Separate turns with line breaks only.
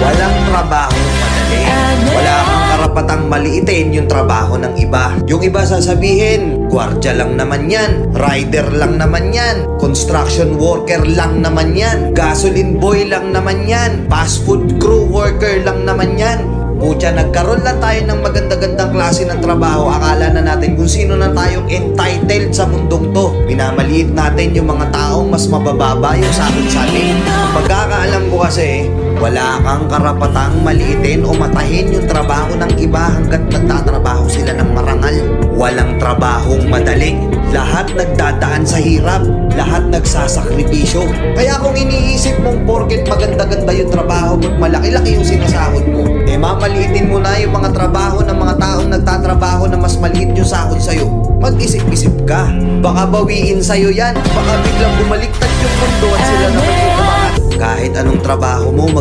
Walang trabaho madali. Wala kang karapatang maliitin yung trabaho ng iba. Yung iba sasabihin, gwardiya lang naman yan, rider lang naman yan, construction worker lang naman yan, gasoline boy lang naman yan, fast food crew worker lang naman yan. Pucha, nagkaroon lang tayo ng maganda-gandang klase ng trabaho. Akala na natin kung sino na tayong entitled sa mundong to. Minamaliit natin yung mga taong mas mabababa yung sahod sa atin. Pagkakaalam ko kasi, wala kang karapatang maliitin o matahin yung trabaho ng iba hanggat nagtatrabaho sila ng marangal. Walang trabahong madali. Lahat nagdadaan sa hirap. Lahat nagsasakripisyo. Kaya kung iniisip mong porket maganda-ganda yung trabaho mo't malaki-laki yung sinasahod mo, mamaliitin mo na yung mga trabaho ng mga taong nagtatrabaho na mas maliit yung sahod sa'yo. Mag-isip-isip ka. Baka bawiin sa'yo yan. Baka biglang bumaliktad yung mundo at sila naman yung umangat. Kahit anong trabaho mo,